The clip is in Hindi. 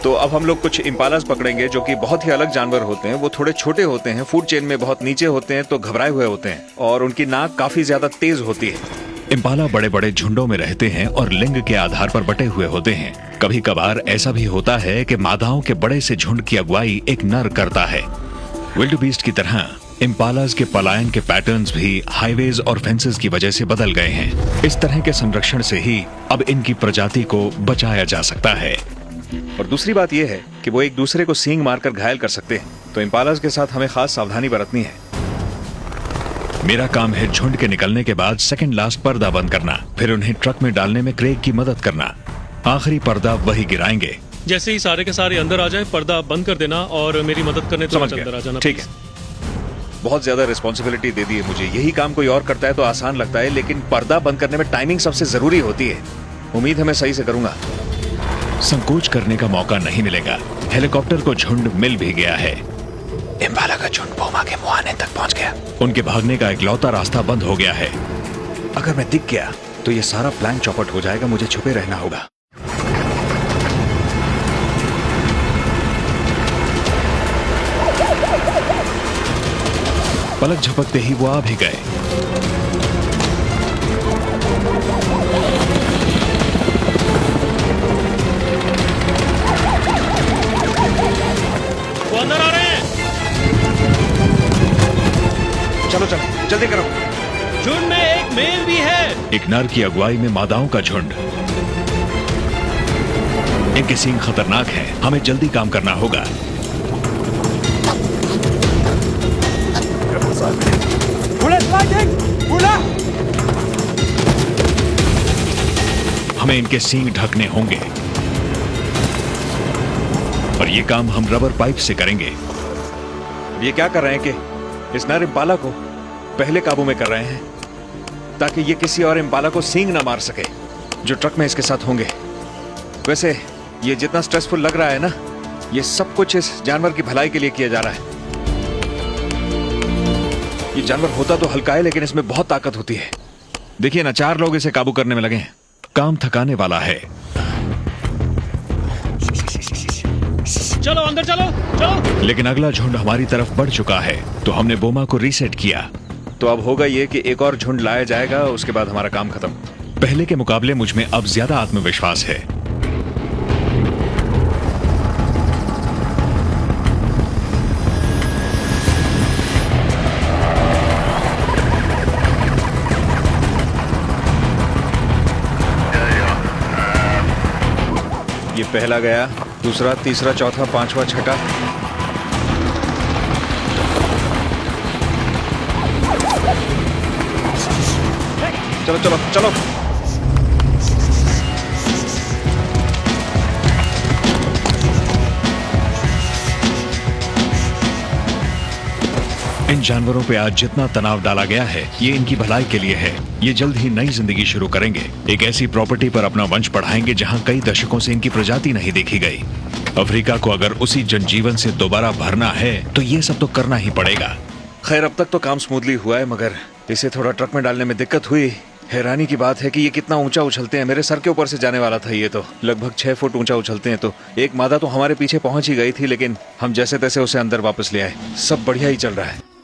तो अब हम लोग कुछ इम्पालास पकड़ेंगे जो कि बहुत ही अलग जानवर होते हैं। वो थोड़े छोटे होते हैं, फूड चेन में बहुत नीचे होते हैं, तो घबराए हुए होते हैं और उनकी नाक काफी ज्यादा तेज होती है। इम्पाला बड़े बड़े झुंडों में रहते हैं और लिंग के आधार पर बटे हुए होते हैं। कभी कभार ऐसा भी होता है कि मादाओं के बड़े से झुंड की अगुवाई एक नर करता है। विल्डबीस्ट की तरह इम्पालास के पलायन के पैटर्न्स भी हाईवेज और फेंसेस की वजह से बदल गए हैं। इस तरह के संरक्षण से ही अब इनकी प्रजाति को बचाया जा सकता है। और दूसरी बात यह है कि वो एक दूसरे को सींग मारकर घायल कर सकते हैं, तो इम्पालास के साथ हमें खास सावधानी बरतनी है। मेरा काम है झुंड के निकलने के बाद सेकंड लास्ट पर्दा बंद करना, फिर उन्हें ट्रक में डालने में क्रेग की मदद करना। आखिरी पर्दा वही गिराएंगे। जैसे ही सारे के सारे अंदर आ जाएं, पर्दा बंद कर देना और मेरी मदद करने तो अंदर आ जाना। ठीक है। बहुत ज्यादा रिस्पॉन्सिबिलिटी दे दी है मुझे। यही काम कोई और करता है तो आसान लगता है, लेकिन पर्दा बंद करने में टाइमिंग सबसे जरूरी होती है। उम्मीद है मैं सही से करूंगा। संकोच करने का मौका नहीं मिलेगा। हेलीकॉप्टर को झुंड मिल भी गया है। इम्पाला का झुंड बोमा के मुहाने तक पहुंच गया। उनके भागने का इकलौता रास्ता बंद हो गया है। अगर मैं दिख गया तो ये सारा प्लान चौपट हो जाएगा। मुझे छुपे रहना होगा। पलक झपकते ही वो आ भी गए। वो अंदर आ रहे हैं। चलो चलो जल्दी करो। झुंड में एक मेल भी है। एक नर की अगुवाई में मादाओं का झुंड। इनके सींग खतरनाक हैं। हमें जल्दी काम करना होगा। हमें इनके सींग ढकने होंगे और ये काम हम रबर पाइप से करेंगे। ये क्या कर रहे हैं कि इस नर इम्पाला को पहले काबू में कर रहे हैं ताकि ये किसी और इम्पाला को सींग ना मार सके जो ट्रक में इसके साथ होंगे। वैसे ये जितना स्ट्रेसफुल लग रहा है ना, ये सब कुछ इस जानवर की भलाई के लिए किया जा रहा है। ये जानवर होता तो हल्का है, लेकिन इसमें बहुत ताकत होती है। देखिए ना, 4 लोग इसे काबू करने में लगे हैं। काम थकाने वाला है। चलो अंदर चलो चलो। लेकिन अगला झुंड हमारी तरफ बढ़ चुका है, तो हमने बोमा को रीसेट किया। तो अब होगा ये कि एक और झुंड लाया जाएगा, उसके बाद हमारा काम खत्म। पहले के मुकाबले मुझ में अब ज्यादा आत्मविश्वास है। ये पहला गया, दूसरा, तीसरा, चौथा, पांचवा, छठा। चलो चलो चलो। इन जानवरों पे आज जितना तनाव डाला गया है, ये इनकी भलाई के लिए है। ये जल्द ही नई जिंदगी शुरू करेंगे। एक ऐसी प्रॉपर्टी पर अपना वंश बढ़ाएंगे जहां कई दशकों से इनकी प्रजाति नहीं देखी गई। अफ्रीका को अगर उसी जनजीवन से दोबारा भरना है तो ये सब तो करना ही पड़ेगा। खैर, अब तक तो काम स्मूथली हुआ है, मगर इसे थोड़ा ट्रक में डालने में दिक्कत हुई। हैरानी की बात है कि ये कितना ऊंचा उछलते हैं। मेरे सर के ऊपर से जाने वाला था। ये तो लगभग 6 फुट ऊंचा उछलते हैं। तो एक मादा तो हमारे पीछे पहुंच ही गई थी, लेकिन हम जैसे तैसे उसे अंदर वापस ले आए। सब बढ़िया ही चल रहा है।